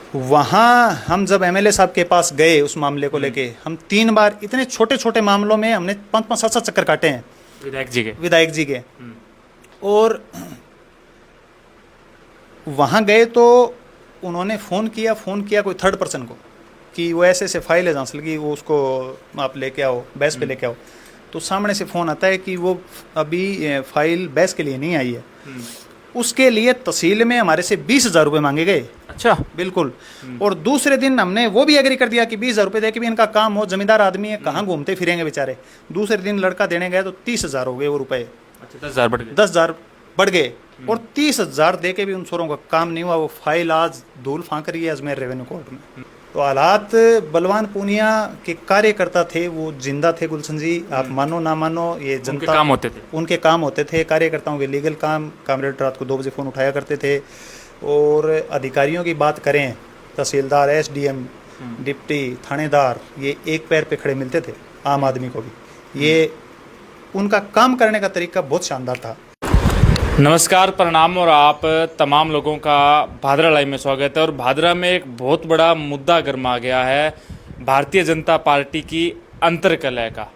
वहाँ हम जब एमएलए साहब के पास गए उस मामले को लेके, हम 3 बार इतने छोटे छोटे मामलों में हमने 5-5 7-7 चक्कर काटे हैं विधायक जी के। और वहाँ गए तो उन्होंने फ़ोन किया कोई थर्ड पर्सन को कि वो ऐसे ऐसे फाइल है झांसल की, वो उसको आप लेके आओ, बहस पे लेके आओ। तो सामने से फ़ोन आता है कि वो अभी फाइल बहस के लिए नहीं आई है। उसके लिए तहसील में हमारे से 20,000 रुपये मांगे गए। अच्छा, बिल्कुल। और दूसरे दिन हमने वो भी एग्री कर दिया कि 20,000 रुपये दे के भी इनका काम हो, जमींदार आदमी है, कहाँ घूमते फिरेंगे बेचारे। दूसरे दिन लड़का देने गए तो 30,000 हो गए वो रुपए। अच्छा, 10,000 बढ़ गए। 10,000 बढ़ गए और 30,000 दे के भी उन छोरों का काम नहीं हुआ। वो फाइल आज धूल फांक रही है अजमेर रेवेन्यू कोर्ट में। तो हालात, बलवान पूनिया के कार्यकर्ता थे, वो जिंदा थे गुलशन जी, आप मानो ना मानो, ये जनता उनके काम होते थे। उनके काम होते थे, कार्यकर्ताओं के लीगल काम। कामरेड रात को 2 बजे फ़ोन उठाया करते थे। और अधिकारियों की बात करें, तहसीलदार, एसडीएम, डिप्टी, थानेदार, ये एक पैर पे खड़े मिलते थे आम आदमी को भी। ये उनका काम करने का तरीका बहुत शानदार था। नमस्कार, प्रणाम और आप तमाम लोगों का भादरा लाइव में स्वागत है। और भादरा में एक बहुत बड़ा मुद्दा गर्मा गया है, भारतीय जनता पार्टी की अंतर्कलह का।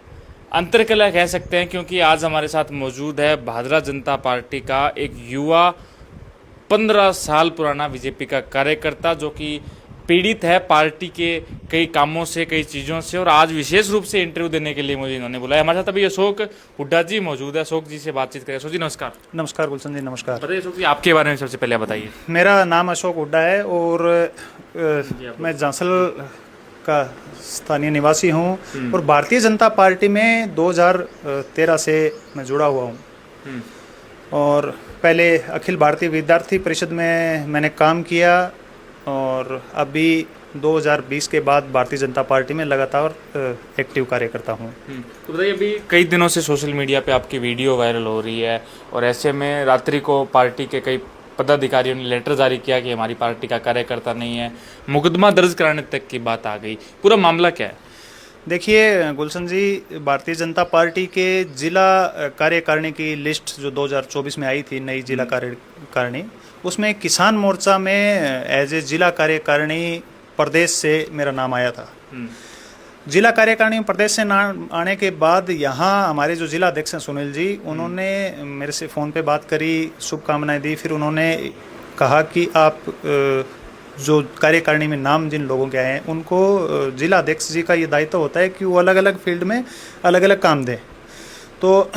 अंतर्कलह कह सकते हैं क्योंकि आज हमारे साथ मौजूद है भादरा जनता पार्टी का एक युवा 15 साल पुराना बीजेपी का कार्यकर्ता, जो कि पीड़ित है पार्टी के कई कामों से, कई चीज़ों से। और आज विशेष रूप से इंटरव्यू देने के लिए मुझे इन्होंने बुलाया। हमारे साथ अभी अशोक हुड्डा जी मौजूद है। अशोक जी से बातचीत करें। अशोक जी नमस्कार। नमस्कार गुलशन जी, नमस्कार। बताइए अशोक जी, आपके बारे में सबसे पहले बताइए। मेरा नाम अशोक हुड्डा है और मैं झांसल का स्थानीय निवासी हूँ और भारतीय जनता पार्टी में 2013 से मैं जुड़ा हुआ हूँ। और पहले अखिल भारतीय विद्यार्थी परिषद में मैंने काम किया और अभी 2020 के बाद भारतीय जनता पार्टी में लगातार एक्टिव कार्यकर्ता हूँ। तो बताइए, अभी कई दिनों से सोशल मीडिया पे आपकी वीडियो वायरल हो रही है और ऐसे में रात्रि को पार्टी के कई पदाधिकारियों ने लेटर जारी किया कि हमारी पार्टी का कार्यकर्ता नहीं है, मुकदमा दर्ज कराने तक की बात आ गई। पूरा मामला क्या है? देखिए गुलशन जी, भारतीय जनता पार्टी के जिला कार्यकारिणी की लिस्ट जो 2024 में आई थी, नई जिला कार्यकारिणी, उसमें किसान मोर्चा में एज ए जिला कार्यकारिणी प्रदेश से मेरा नाम आया था। जिला कार्यकारिणी प्रदेश से नाम आने के बाद यहाँ हमारे जो जिला अध्यक्ष हैं सुनील जी, उन्होंने मेरे से फ़ोन पे बात करी, शुभकामनाएं दी। फिर उन्होंने कहा कि आप जो कार्यकारिणी में नाम जिन लोगों के आए हैं उनको जिला अध्यक्ष जी का ये दायित्व होता है कि वो अलग अलग फील्ड में अलग अलग काम दें। तो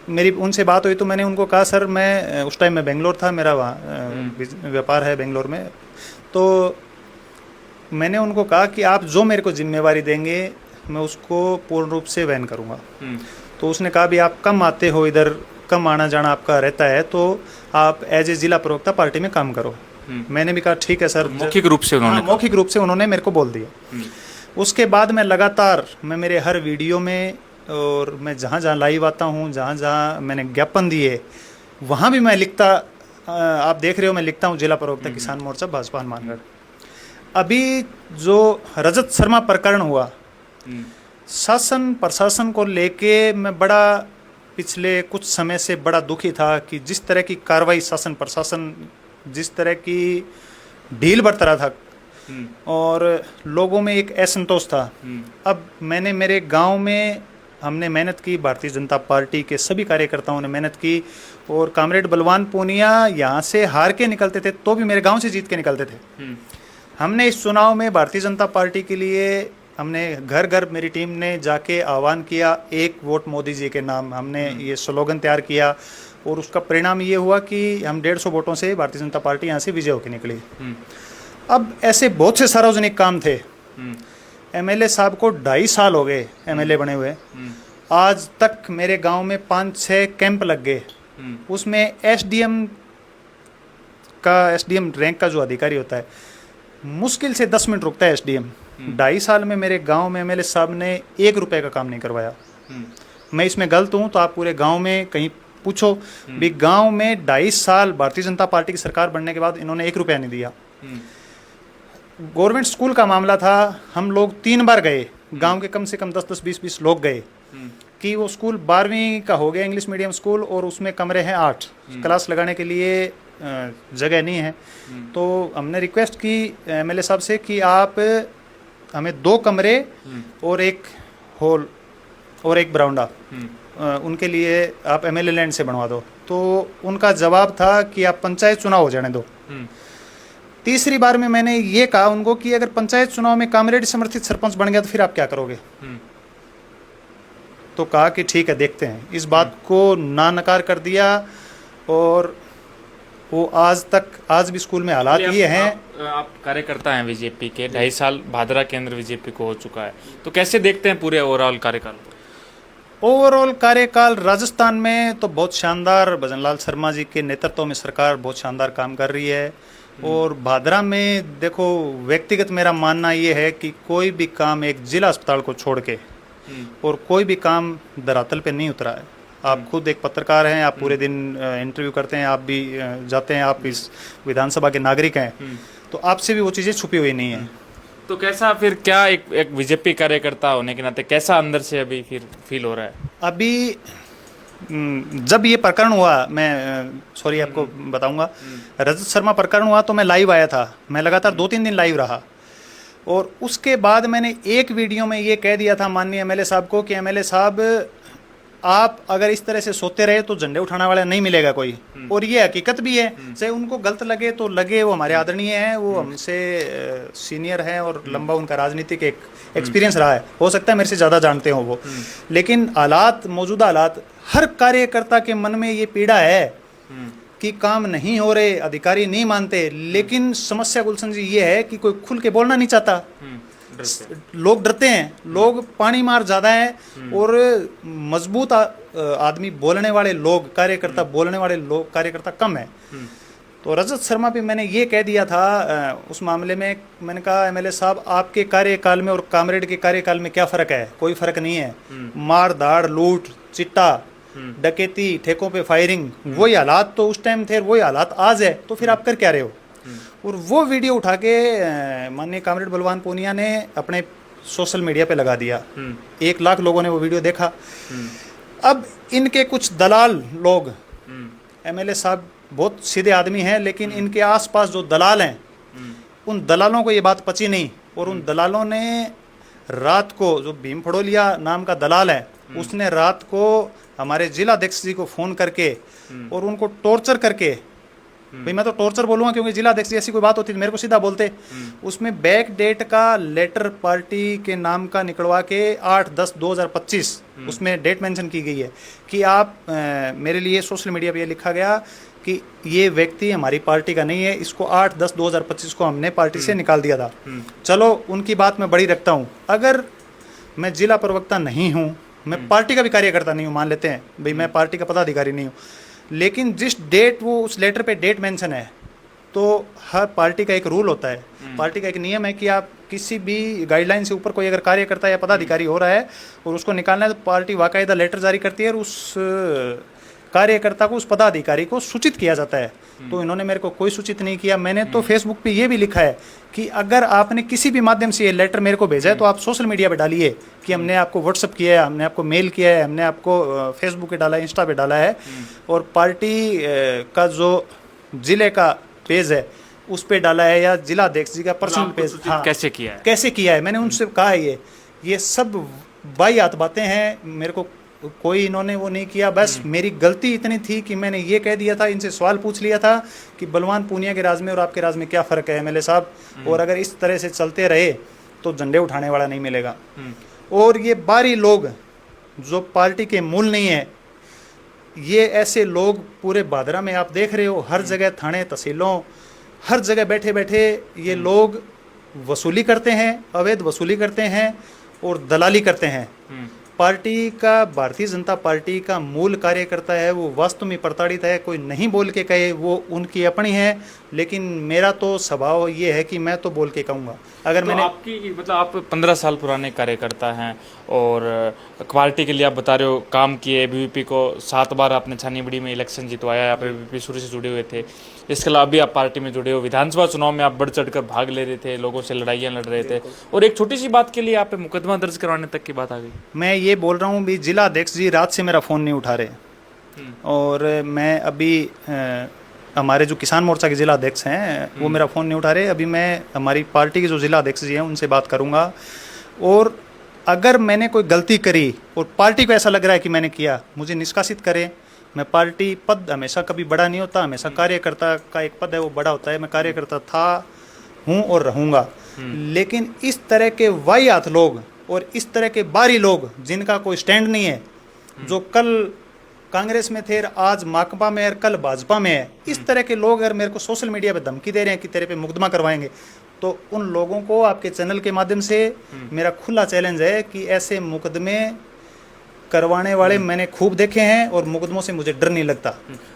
मेरी उनसे बात हुई तो मैंने उनको कहा, सर मैं उस टाइम में बेंगलोर था, मेरा वहाँ व्यापार है बेंगलोर में। तो मैंने उनको कहा कि आप जो मेरे को जिम्मेवारी देंगे मैं उसको पूर्ण रूप से वहन करूँगा। तो उसने कहा भी आप कम आते हो इधर, कम आना जाना आपका रहता है, तो आप एज ए जिला प्रवक्ता पार्टी में काम करो। मैंने भी कहा ठीक है सर। मौखिक रूप से उन्होंने मेरे को बोल दिया। उसके बाद मैं लगातार मेरे हर वीडियो में और मैं जहाँ जहाँ लाइव आता हूँ, जहाँ जहाँ मैंने ज्ञापन दिए, वहाँ भी मैं लिखता, आप देख रहे हो मैं लिखता हूँ जिला प्रवक्ता किसान मोर्चा भाजपा हनुमानगढ़। अभी जो रजत शर्मा प्रकरण हुआ, शासन प्रशासन को लेके मैं बड़ा पिछले कुछ समय से बड़ा दुखी था कि जिस तरह की कार्रवाई शासन प्रशासन, जिस तरह की ढील बरत रहा था और लोगों में एक असंतोष था। अब मैंने मेरे गांव में हमने मेहनत की, भारतीय जनता पार्टी के सभी कार्यकर्ताओं ने मेहनत की और कामरेड बलवान पूनिया यहाँ से हार के निकलते थे तो भी मेरे गांव से जीत के निकलते थे। हमने इस चुनाव में भारतीय जनता पार्टी के लिए हमने घर घर मेरी टीम ने जाके आह्वान किया, एक वोट मोदी जी के नाम। हमने ये स्लोगन तैयार किया और उसका परिणाम ये हुआ कि हम 150 वोटों से भारतीय जनता पार्टी यहाँ से विजय होकर निकली। अब ऐसे बहुत से सार्वजनिक काम थे। एमएलए साहब को 2.5 साल हो गए एमएलए बने हुए। आज तक मेरे गांव में 5-6 कैंप लग गए। उसमें एसडीएम रैंक का जो अधिकारी होता है, मुश्किल से 10 मिनट रुकता है एसडीएम। 2.5 साल में मेरे गांव में एमएलए साहब ने 1 रुपए का काम नहीं करवाया। मैं इसमें गलत हूँ तो आप पूरे गांव में कहीं पूछो भी, गांव में 2.5 साल भारतीय जनता पार्टी की सरकार बनने के बाद इन्होंने 1 रुपया नहीं दिया। गवर्नमेंट स्कूल का मामला था, हम लोग 3 बार गए, गांव के कम से कम 10-10, 20-20 लोग गए कि वो स्कूल 12वीं का हो गया इंग्लिश मीडियम स्कूल और उसमें कमरे हैं 8, क्लास लगाने के लिए जगह नहीं है। तो हमने रिक्वेस्ट की एमएलए साहब से कि आप हमें 2 कमरे और एक हॉल और एक बरामदा उनके लिए आप एमएलए लैंड से बनवा दो। तो उनका जवाब था कि आप पंचायत चुनाव हो जाने दो। तीसरी बार में मैंने ये कहा उनको कि अगर पंचायत चुनाव में कामरेड समर्थित सरपंच बन गया तो फिर आप क्या करोगे। तो कहा कि ठीक है देखते हैं। इस बात को ना नकार कर दिया और वो आज भी स्कूल में हालात ये हैं। आप कार्यकर्ता हैं बीजेपी के, 2.5 साल भादरा केंद्र बीजेपी को हो चुका है, तो कैसे देखते हैं पूरे ओवरऑल कार्यकाल को? ओवरऑल कार्यकाल राजस्थान में तो बहुत शानदार, भजनलाल शर्मा जी के नेतृत्व में सरकार बहुत शानदार काम कर रही है। और भादरा में देखो, व्यक्तिगत मेरा मानना ये है कि कोई भी काम एक जिला अस्पताल को छोड़ के और कोई भी काम धरातल पे नहीं उतरा है। आप खुद एक पत्रकार हैं, आप पूरे दिन इंटरव्यू करते हैं, आप भी जाते हैं, आप इस विधानसभा के नागरिक हैं, तो आपसे भी वो चीज़ें छुपी हुई नहीं है। तो कैसा फिर क्या एक बीजेपी कार्यकर्ता होने के नाते कैसा अंदर से अभी फिर फील हो रहा है? अभी जब ये प्रकरण हुआ, मैं सॉरी आपको बताऊंगा, रजत शर्मा प्रकरण हुआ तो मैं लाइव आया था। मैं लगातार 2-3 दिन लाइव रहा और उसके बाद मैंने एक वीडियो में ये कह दिया था माननीय एमएलए साहब को कि एमएलए साहब आप अगर इस तरह से सोते रहे तो झंडे उठाने वाला नहीं मिलेगा कोई। और ये हकीकत भी है, चाहे उनको गलत लगे तो लगे, वो हमारे आदरणीय हैं, वो हमसे सीनियर हैं और लंबा उनका राजनीतिक एक एक्सपीरियंस रहा है, हो सकता है मेरे से ज़्यादा जानते हो वो। लेकिन हालात, मौजूदा हालात, हर कार्यकर्ता के मन में ये पीड़ा है कि काम नहीं हो रहे, अधिकारी नहीं मानते। लेकिन समस्या गुलशन जी ये है कि कोई खुल के बोलना नहीं चाहता, लोग डरते हैं, लोग पानी मार ज़्यादा है और मजबूत आदमी बोलने वाले लोग, कार्यकर्ता बोलने वाले लोग, कार्यकर्ता कम है। तो रजत शर्मा पे मैंने ये कह दिया था उस मामले में, मैंने कहा एमएलए साहब आपके कार्यकाल में और कामरेड के कार्यकाल में क्या फ़र्क है? कोई फ़र्क नहीं है। मार धाड़, लूट, चिट्टा, डकैती, ठेकों पे फायरिंग, वही हालात तो उस टाइम थे, वही हालात आज है, तो फिर आप कर क्या रहे हो? और वो वीडियो उठा के माननीय कामरेड बलवान पूनिया ने अपने सोशल मीडिया पे लगा दिया। 1 लाख लोगों ने वो वीडियो देखा। अब इनके कुछ दलाल लोग, एमएलए साहब बहुत सीधे आदमी हैं, लेकिन इनके आसपास जो दलाल हैं उन दलालों को ये बात पची नहीं, और उन दलालों ने रात को, जो भीम फड़ोलिया नाम का दलाल है, उसने रात को हमारे जिला अध्यक्ष जी को फ़ोन करके और उनको टॉर्चर करके, भाई मैं तो टॉर्चर बोलूँगा क्योंकि जिला अध्यक्ष ऐसी कोई बात होती तो मेरे को सीधा बोलते, उसमें बैक डेट का लेटर पार्टी के नाम का निकलवा के 8/10/2025 उसमें डेट मेंशन की गई है कि आप मेरे लिए सोशल मीडिया पे ये लिखा गया कि ये व्यक्ति हमारी पार्टी का नहीं है, इसको 8/10/2025 को हमने पार्टी से निकाल दिया था। चलो उनकी बात मैं बड़ी रखता हूँ, अगर मैं जिला प्रवक्ता नहीं हूँ, मैं पार्टी का भी कार्यकर्ता नहीं हूँ, मान लेते हैं भाई मैं पार्टी का पदाधिकारी नहीं हूँ, लेकिन जिस डेट वो उस लेटर पे डेट मेंशन है, तो हर पार्टी का एक रूल होता है, पार्टी का एक नियम है कि आप किसी भी गाइडलाइन से ऊपर कोई अगर कार्यकर्ता या पदाधिकारी हो रहा है और उसको निकालना है तो पार्टी बाकायदा लेटर जारी करती है और उस कार्यकर्ता को, उस पदाधिकारी को सूचित किया जाता है। तो इन्होंने मेरे को कोई सूचित नहीं किया। मैंने तो फेसबुक पे ये भी लिखा है कि अगर आपने किसी भी माध्यम से ये लेटर मेरे को भेजा है तो आप सोशल मीडिया पे डालिए कि हमने आपको व्हाट्सअप किया है, हमने आपको मेल किया है, हमने आपको फेसबुक पे डाला है, इंस्टा पे डाला है, और पार्टी का जो जिले का पेज है उस पे डाला है, या जिला अध्यक्ष जी का पर्सनल पेज। हाँ, कैसे किया है मैंने उनसे कहा है। ये सब बायात बातें हैं, मेरे को कोई इन्होंने वो नहीं किया। बस मेरी गलती इतनी थी कि मैंने ये कह दिया था, इनसे सवाल पूछ लिया था कि बलवान पूनिया के राज में और आपके राज में क्या फ़र्क है एमएलए साहब, और अगर इस तरह से चलते रहे तो झंडे उठाने वाला नहीं मिलेगा। और ये बाहरी लोग जो पार्टी के मूल नहीं है, ये ऐसे लोग पूरे भादरा में आप देख रहे हो, हर जगह थाने, तहसीलों, हर जगह बैठे बैठे ये लोग वसूली करते हैं, अवैध वसूली करते हैं और दलाली करते हैं। पार्टी का, भारतीय जनता पार्टी का मूल कार्यकर्ता है वो वास्तव में प्रताड़ित है। कोई नहीं बोल के कहे वो उनकी अपनी है, लेकिन मेरा तो स्वभाव ये है कि मैं तो बोल के कहूँगा। अगर तो मैंने आपकी मतलब आप 15 साल पुराने कार्यकर्ता हैं और पार्टी के लिए आप बता रहे हो काम किए, एबीवीपी को 7 बार आपने छानीबड़ी में इलेक्शन जितवाया, आप एबीवीपी शुरू से जुड़े हुए थे, इसके अलावा अभी आप पार्टी में जुड़े हो, विधानसभा चुनाव में आप बढ़ चढ़ कर भाग ले रहे थे, लोगों से लड़ाइयाँ लड़ रहे थे, और एक छोटी सी बात के लिए आप पे मुकदमा दर्ज करवाने तक की बात आ गई। मैं ये बोल रहा हूँ भी जिला अध्यक्ष जी रात से मेरा फ़ोन नहीं उठा रहे, और मैं अभी हमारे जो किसान मोर्चा के जिला अध्यक्ष हैं वो मेरा फ़ोन नहीं उठा रहे। अभी मैं हमारी पार्टी के जो जिला अध्यक्ष जी हैं उनसे बात करूंगा, और अगर मैंने कोई गलती करी और पार्टी को ऐसा लग रहा है कि मैंने किया, मुझे निष्कासित करें। मैं पार्टी पद हमेशा कभी बड़ा नहीं होता, हमेशा कार्यकर्ता का एक पद है वो बड़ा होता है। मैं कार्यकर्ता था, हूँ और रहूँगा। लेकिन इस तरह के वाहियात लोग और इस तरह के बारी लोग जिनका कोई स्टैंड नहीं है, जो कल कांग्रेस में थे, आज माकपा में है, कल भाजपा में है, इस तरह के लोग अगर मेरे को सोशल मीडिया पे धमकी दे रहे हैं कि तेरे पे मुकदमा करवाएंगे, तो उन लोगों को आपके चैनल के माध्यम से मेरा खुला चैलेंज है कि ऐसे मुकदमे करवाने वाले मैंने खूब देखे हैं और मुकदमों से मुझे डर नहीं लगता।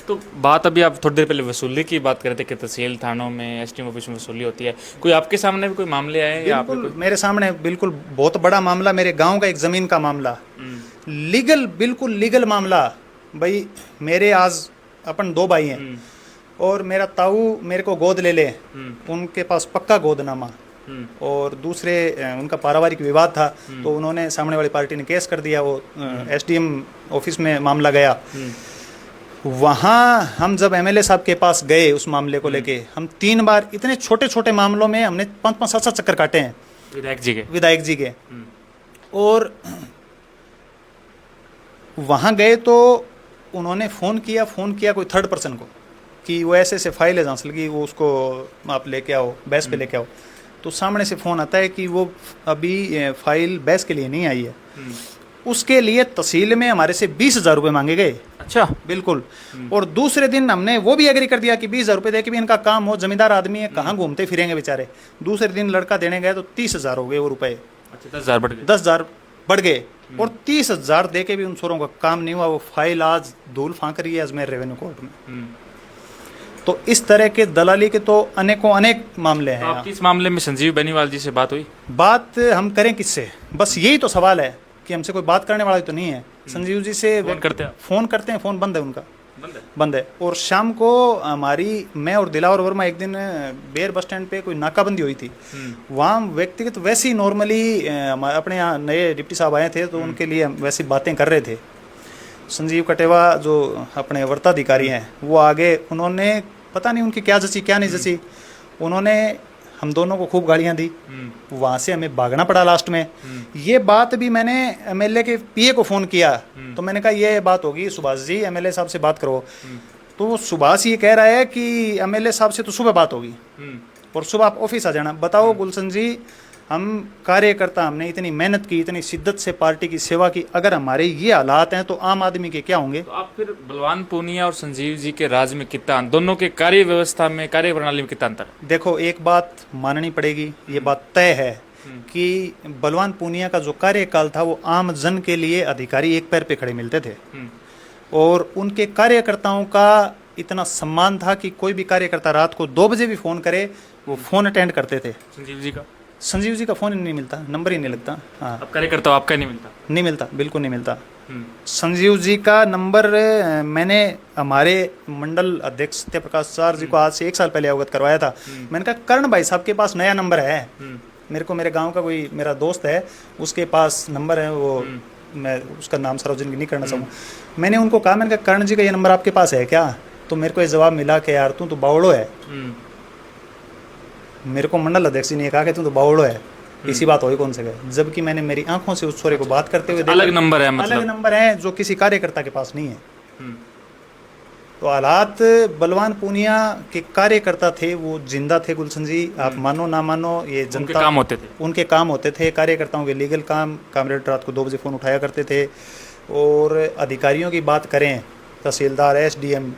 तो बात अभी आप थोड़ी देर पहले वसूली की बात कर रहे थे कि तहसील थानों में एसडीएम ऑफिस में वसूली होती है। कोई आपके सामने भी कोई मामले आए हैं? बिल्कुल मेरे सामने बिल्कुल बहुत बड़ा मामला, मेरे गांव का एक ज़मीन का मामला, लीगल, बिल्कुल लीगल मामला। भाई मेरे आज अपन 2 भाई हैं और मेरा ताऊ मेरे को गोद ले ले, उनके पास पक्का गोदनामा, और दूसरे उनका पारिवारिक विवाद था तो उन्होंने, सामने वाली पार्टी ने केस कर दिया, वो एसडीएम ऑफिस में मामला गया। वहाँ हम जब एमएलए साहब के पास गए उस मामले को लेके, हम 3 बार इतने छोटे छोटे मामलों में हमने 5-5, 7-7 चक्कर काटे हैं विधायक जी के। और वहाँ गए तो उन्होंने फ़ोन किया कोई थर्ड पर्सन को कि वो ऐसे फाइल है जहाँ से लगी, वो उसको आप लेके आओ, बहस पे लेके आओ। तो सामने से फ़ोन आता है कि वो अभी फाइल बहस के लिए नहीं आई है। उसके लिए तहसील में हमारे से 20,000 रुपये मांगे गए। अच्छा, बिल्कुल। और दूसरे दिन हमने वो भी एग्री कर दिया कि 20,000 रुपये दे के भी इनका काम हो, जमींदार आदमी है, कहाँ घूमते फिरेंगे बेचारे। दूसरे दिन लड़का देने गए तो 30,000 हो गए वो रुपये। अच्छा, 10,000 बढ़ गए। 10,000 बढ़ गए और 30,000 दे के भी उन छोरों का काम नहीं हुआ। वो फाइल आज धूल फांक रही है अजमेर रेवेन्यू कोर्ट में। तो इस तरह के दलाली के तो अनेक मामले हैं। तो आपकी इस मामले में संजीव बेनीवाल जी से बात हुई? बात हम करें किससे, बस यही तो सवाल है कि हमसे कोई बात करने वाला तो नहीं है। संजीव जी से फोन करते हैं, फ़ोन बंद है उनका, बंद है। और शाम को हमारी, मैं और दिलावर वर्मा एक दिन बेर बस स्टैंड पे कोई नाकाबंदी हुई थी, वहाँ व्यक्तिगत वैसे ही नॉर्मली अपने यहाँ नए डिप्टी साहब आए थे तो उनके लिए वैसी बातें कर रहे थे। संजीव कटेवा जो अपने वर्ताधिकारी हैं वो आगे, उन्होंने पता नहीं उनकी क्या जची क्या नहीं जची, उन्होंने हम दोनों को खूब गालियां दी। वहाँ से हमें भागना पड़ा लास्ट में। ये बात भी मैंने एमएलए के पीए को फ़ोन किया तो मैंने कहा ये बात होगी सुभाष जी, एमएलए साहब से बात करो। तो सुभाष ये कह रहा है कि एमएलए साहब से तो सुबह बात होगी और सुबह आप ऑफिस आ जाना। बताओ गुलशन जी, हम कार्यकर्ता, हमने इतनी मेहनत की, इतनी शिद्दत से पार्टी की सेवा की, अगर हमारे ये हालात हैं तो आम आदमी के क्या होंगे? तो आप फिर बलवान पूनिया और संजीव जी के राज में कितना, दोनों के कार्य व्यवस्था में, कार्य प्रणाली में कितना अंतर? देखो, एक बात माननी पड़ेगी, ये बात तय है कि बलवान पूनिया का जो कार्यकाल था वो आम जन के लिए अधिकारी एक पैर पे खड़े मिलते थे और उनके कार्यकर्ताओं का इतना सम्मान था कि कोई भी कार्यकर्ता रात को 2 बजे भी फ़ोन करे वो फ़ोन अटेंड करते थे। संजीव जी का फ़ोन ही नहीं मिलता, नंबर ही नहीं लगता। हाँ, अब कार्यकर्ता आपका नहीं मिलता? बिल्कुल नहीं मिलता। संजीव जी का नंबर मैंने हमारे मंडल अध्यक्ष सत्यप्रकाश सर जी को आज से 1 साल पहले अवगत करवाया था। मैंने कहा कर्ण भाई साहब के पास नया नंबर है, मेरे को मेरे गांव का कोई मेरा दोस्त है उसके पास नंबर है, वो मैं उसका नाम सार्वजनिक नहीं करना चाहूँगा। मैंने उनको कहा, मैंने कहा कर्ण जी का ये नंबर आपके पास है क्या? तो मेरे को ये जवाब मिला कि यार तू तो बावड़ो है। मेरे को मंडल अध्यक्ष जी ने कहा कि तू तो बावड़ो है, इसी बात हुई कौन से गए, जबकि मैंने मेरी आंखों से उस छोरे को बात करते हुए अलग नंबर है, मतलब अलग नंबर है जो किसी कार्यकर्ता के पास नहीं है। तो हालात बलवान पूनिया के कार्यकर्ता थे, वो जिंदा थे गुलशन जी, आप मानो ना मानो, ये जनता उनके काम होते थे। कार्यकर्ताओं के लीगल काम, कामरेड रात को 2 बजे फ़ोन उठाया करते थे। और अधिकारियों की बात करें, तहसीलदार, एसडीएम,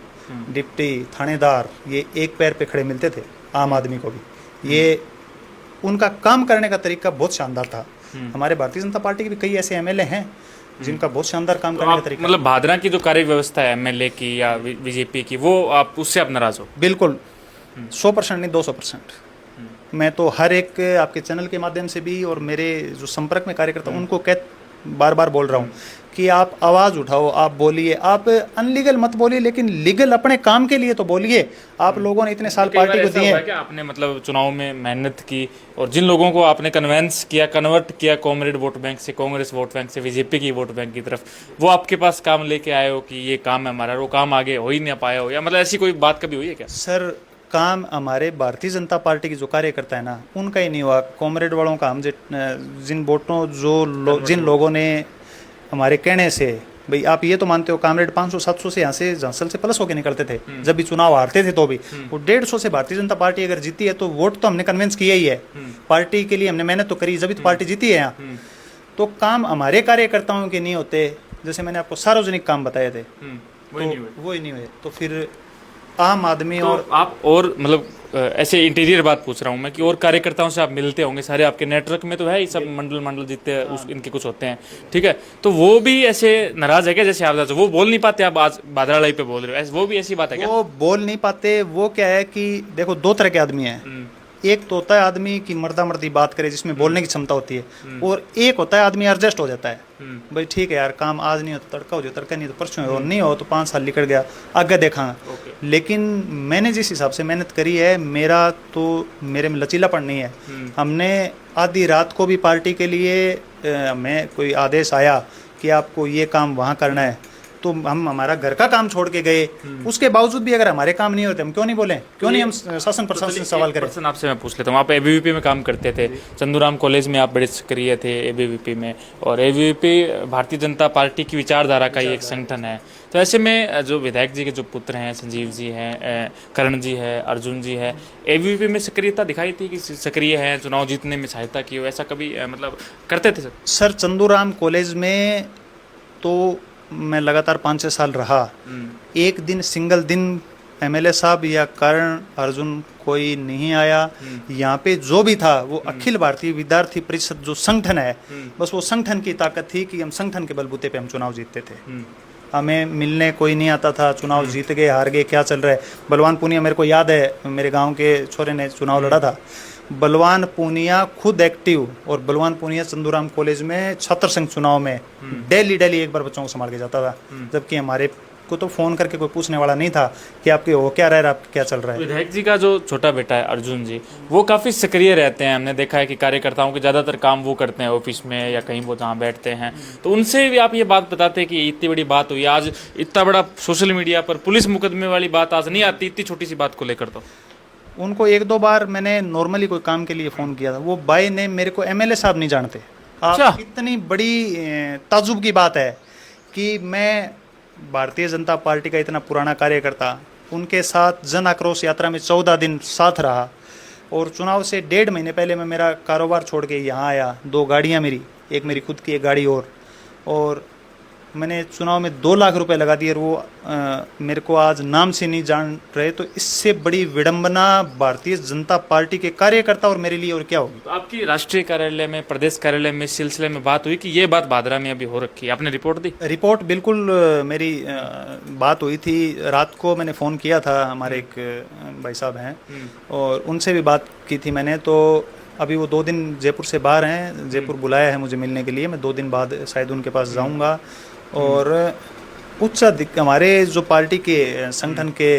डिप्टी, थानेदार, ये एक पैर पे खड़े मिलते थे आम आदमी को भी। ये उनका काम करने का तरीका बहुत शानदार था। हमारे भारतीय जनता पार्टी के भी कई ऐसे एमएलए हैं जिनका बहुत शानदार काम करने का तरीका। मतलब भादरा की जो कार्य व्यवस्था है एमएलए की या बीजेपी की, वो आप उससे आप नाराज हो? बिल्कुल, 100% नहीं 200%। मैं तो हर एक आपके चैनल के माध्यम से भी और मेरे जो संपर्क में कार्यकर्ता उनको बार बार बोल रहा हूँ कि आप आवाज़ उठाओ, आप बोलिए, आप अनलीगल मत बोलिए, लेकिन लीगल अपने काम के लिए तो बोलिए। आप लोगों ने इतने साल कई बार पार्टी को ऐसा दिए। हुआ है कि आपने मतलब चुनाव में मेहनत की और जिन लोगों को आपने कन्वेंस किया, कन्वर्ट किया कॉमरेड वोट बैंक से, कांग्रेस वोट बैंक से बीजेपी की वोट बैंक की तरफ, वो आपके पास काम लेके आए हो कि ये काम है हमारा, वो काम आगे हो ही नहीं पाया हो, या मतलब ऐसी कोई बात कभी हुई है क्या? सर काम हमारे भारतीय जनता पार्टी के जो कार्यकर्ता है ना, उनका ही नहीं हुआ। कॉमरेड वालों का हम जिन वोटों जिन लोगों ने हमारे कहने से, भाई आप ये तो मानते हो कामरेड 500-700 से यहाँ से झांसल से प्लस होके निकलते थे जब भी चुनाव हारते थे, तो भी वो 150 से भारतीय जनता पार्टी अगर जीती है तो वोट तो हमने कन्विंस किया ही है, पार्टी के लिए हमने मेहनत तो करी, जब भी तो पार्टी जीती है यहाँ। तो काम हमारे कार्यकर्ताओं के नहीं होते, जैसे मैंने आपको सार्वजनिक काम बताए थे, वो ही नहीं हुए। तो फिर आम आदमी तो और आप और मतलब ऐसे इंटीरियर बात पूछ रहा हूँ मैं कि और कार्यकर्ताओं से आप मिलते होंगे, सारे आपके नेटवर्क में तो है ही, सब मंडल जितने इनके कुछ होते हैं, ठीक है, तो वो भी ऐसे नाराज है क्या जैसे आप वो बोल नहीं पाते, आप आज भादरालाई पे बोल रहे हो, वो भी ऐसी बात है क्या? वो बोल नहीं पाते। वो क्या है कि देखो दो तरह के आदमी हैं, एक तो होता है आदमी की मर्दा मर्दी बात करे जिसमें बोलने की क्षमता होती है, और एक होता है आदमी एडजस्ट हो जाता है, भाई ठीक है यार काम आज नहीं हो तो तड़का हो जाए, तड़का नहीं तो परसों हो, नहीं हो तो 5 साल निकल गया, आगे देखा। लेकिन मैंने जिस हिसाब से मेहनत करी है, मेरा तो मेरे में लचीलापन नहीं है। हमने आधी रात को भी पार्टी के लिए हमें कोई आदेश आया कि आपको ये काम वहाँ करना है, तो हम हमारा घर का काम छोड़ के गए। उसके बावजूद भी अगर हमारे काम नहीं होते, हम क्यों नहीं बोले, क्यों नहीं हम शासन प्रशासन से सवाल करें? पर्सन आपसे मैं पूछ लेता हूँ, आप एबीवीपी में काम करते थे, चंदूराम कॉलेज में आप बड़े सक्रिय थे एबीवीपी में, और एबीवीपी भारतीय जनता पार्टी की विचारधारा का ही एक संगठन है। तो ऐसे में जो विधायक जी के जो पुत्र हैं, संजीव जी हैं, करण जी है, अर्जुन जी है, एबीवीपी में सक्रियता दिखाई थी कि सक्रिय है, चुनाव जीतने में सहायता की हो, ऐसा कभी मतलब करते थे सर? चंदूराम कॉलेज में तो मैं लगातार 5-6 साल रहा। एक दिन सिंगल दिन एमएलए साहब या करण अर्जुन कोई नहीं आया। यहाँ पे जो भी था वो अखिल भारतीय विद्यार्थी परिषद जो संगठन है, बस वो संगठन की ताकत थी कि हम संगठन के बलबूते पे हम चुनाव जीतते थे। हमें मिलने कोई नहीं आता था, चुनाव जीत गए हार गए क्या चल रहा है। बलवान पूनिया मेरे को याद है, मेरे गांव के छोरे ने चुनाव लड़ा था, बलवान पूनिया खुद एक्टिव, और बलवान पूनिया चंदूराम कॉलेज में छात्र संघ चुनाव में डेली एक बार बच्चों को संभाल के जाता था, जबकि हमारे को तो फोन करके कोई पूछने वाला नहीं था कि आपके हो क्या रहा है, आप क्या चल रहा है। विधायक जी का जो छोटा बेटा है अर्जुन जी, वो काफ़ी सक्रिय रहते हैं, हमने देखा है कि कार्यकर्ताओं के ज़्यादातर काम वो करते हैं ऑफिस में या कहीं वो जहाँ बैठते हैं। तो उनसे भी आप ये बात बताते हैं कि इतनी बड़ी बात हुई आज, इतना बड़ा सोशल मीडिया पर पुलिस मुकदमे वाली बात आज नहीं आती, इतनी छोटी सी बात को लेकर। तो उनको 1-2 बार मैंने नॉर्मली कोई काम के लिए फ़ोन किया था, वो बाय नेम मेरे को एमएलए साहब नहीं जानते। आप इतनी बड़ी ताजुब की बात है कि मैं भारतीय जनता पार्टी का इतना पुराना कार्यकर्ता, उनके साथ जन आक्रोश यात्रा में 14 दिन साथ रहा, और चुनाव से 1.5 महीने पहले मैं मेरा कारोबार छोड़ के यहाँ आया, 2 गाड़ियाँ मेरी, एक मेरी खुद की एक गाड़ी, और मैंने चुनाव में 2 लाख रुपए लगा दिए, और वो मेरे को आज नाम से नहीं जान रहे। तो इससे बड़ी विडंबना भारतीय जनता पार्टी के कार्यकर्ता और मेरे लिए और क्या होगी। तो आपकी राष्ट्रीय कार्यालय में, प्रदेश कार्यालय में इस सिलसिले में बात हुई कि ये बात भादरा में अभी हो रखी है, आपने रिपोर्ट दी? रिपोर्ट बिल्कुल मेरी बात हुई थी, रात को मैंने फ़ोन किया था, हमारे एक भाई साहब हैं और उनसे भी बात की थी मैंने। तो अभी वो 2 दिन जयपुर से बाहर हैं, जयपुर बुलाया है मुझे मिलने के लिए, मैं 2 दिन बाद शायद उनके पास जाऊंगा। और उच्च हमारे जो पार्टी के संगठन के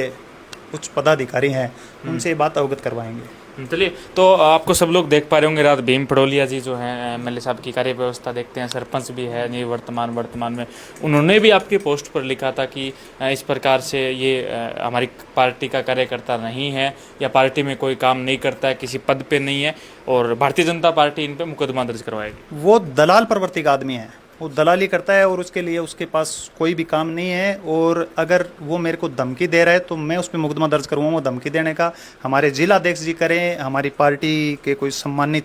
कुछ पदाधिकारी हैं उनसे ये बात अवगत करवाएंगे। चलिए, तो आपको सब लोग देख पा रहे होंगे, रात भीम पड़ोलिया जी जो हैं एमएलए साहब की कार्य व्यवस्था देखते हैं, सरपंच भी है नहीं वर्तमान में, उन्होंने भी आपकी पोस्ट पर लिखा था कि इस प्रकार से ये हमारी पार्टी का कार्यकर्ता नहीं है या पार्टी में कोई काम नहीं करता है, किसी पद पे नहीं है, और भारतीय जनता पार्टी इन पे मुकदमा दर्ज करवाएगी। वो दलाल प्रवृत्ति का आदमी है, वो दलाली करता है और उसके लिए उसके पास कोई भी काम नहीं है। और अगर वो मेरे को धमकी दे रहा है तो मैं उस पर मुकदमा दर्ज करूँगा। वो धमकी देने का हमारे जिला अध्यक्ष जी करें, हमारी पार्टी के कोई सम्मानित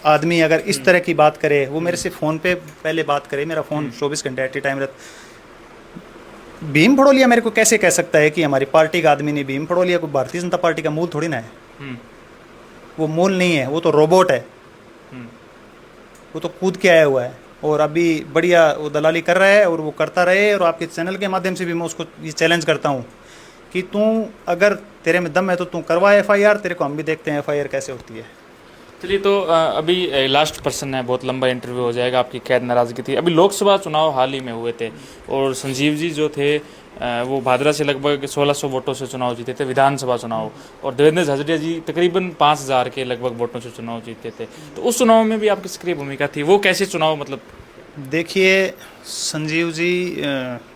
आदमी अगर इस तरह की बात करे, वो मेरे से फ़ोन पे पहले बात करे, मेरा फ़ोन 24 घंटे एट ए टाइम रहता। भीम पड़ोलिया मेरे को कैसे कह सकता है कि हमारी पार्टी का आदमी नहीं? भीम पड़ोलिया को भारतीय जनता पार्टी का मूल थोड़ी ना है, वो मूल नहीं है, वो तो रोबोट है, वो तो कूद के आया हुआ है। और अभी बढ़िया वो दलाली कर रहा है और वो करता रहे। और आपके चैनल के माध्यम से भी मैं उसको ये चैलेंज करता हूँ कि तू अगर तेरे में दम है तो तू करवा FIR, तेरे को हम भी देखते हैं FIR कैसे होती है। चलिए तो अभी लास्ट पर्सन है, बहुत लंबा इंटरव्यू हो जाएगा, आपकी कैद नाराज़गी थी। अभी लोकसभा चुनाव हाल ही में हुए थे और संजीव जी जो थे वो भादरा से लगभग 1600 वोटों से चुनाव जीते थे, विधानसभा चुनाव, और देवेंद्र झाझड़िया जी तकरीबन 5000 के लगभग वोटों से चुनाव जीते थे। तो उस चुनाव में भी आपकी सक्रिय भूमिका थी, वो कैसे चुनाव मतलब? देखिए, संजीव जी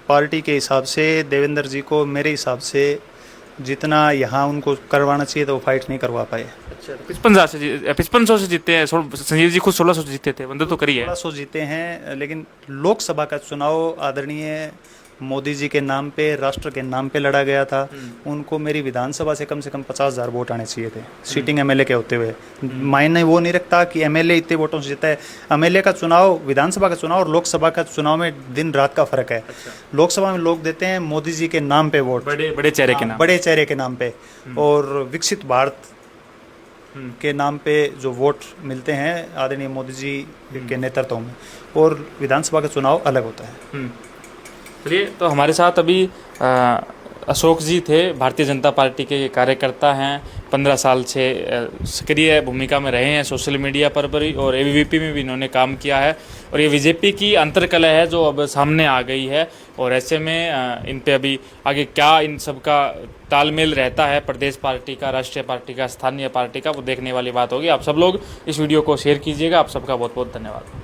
पार्टी के हिसाब से, देवेंद्र जी को मेरे हिसाब से जितना यहाँ उनको करवाना चाहिए तो वो फाइट नहीं करवा पाए। अच्छा, 5500 से जीते हैं संजीव जी, खुद 1600 जीते थे, बंदे तो करी है। 1600 जीते हैं, लेकिन लोकसभा का चुनाव आदरणीय मोदी जी के नाम पे, राष्ट्र के नाम पे लड़ा गया था। उनको मेरी विधानसभा से कम 50,000 वोट आने चाहिए थे, सीटिंग एमएलए के होते हुए। मायने वो नहीं रखता कि एमएलए इतने वोटों से जीता है। एमएलए का चुनाव, विधानसभा का चुनाव और लोकसभा का चुनाव में दिन रात का फर्क है। अच्छा। लोकसभा में लोग देते हैं मोदी जी के नाम पे वोट, बड़े बड़े चेहरे के नाम, बड़े चेहरे के नाम पे, और विकसित भारत के नाम पे जो वोट मिलते हैं आदरणीय मोदी जी के नेतृत्व में, और विधानसभा का चुनाव अलग होता है। चलिए, तो हमारे साथ अभी अशोक जी थे, भारतीय जनता पार्टी के कार्यकर्ता हैं, 15 साल से सक्रिय भूमिका में रहे हैं सोशल मीडिया पर भी, और एबीवीपी में भी इन्होंने काम किया है। और ये बीजेपी की अंतर्कलह है जो अब सामने आ गई है, और ऐसे में इन पे अभी आगे क्या इन सब का तालमेल रहता है, प्रदेश पार्टी का, राष्ट्रीय पार्टी का, स्थानीय पार्टी का, वो देखने वाली बात होगी। आप सब लोग इस वीडियो को शेयर कीजिएगा। आप सबका बहुत बहुत धन्यवाद।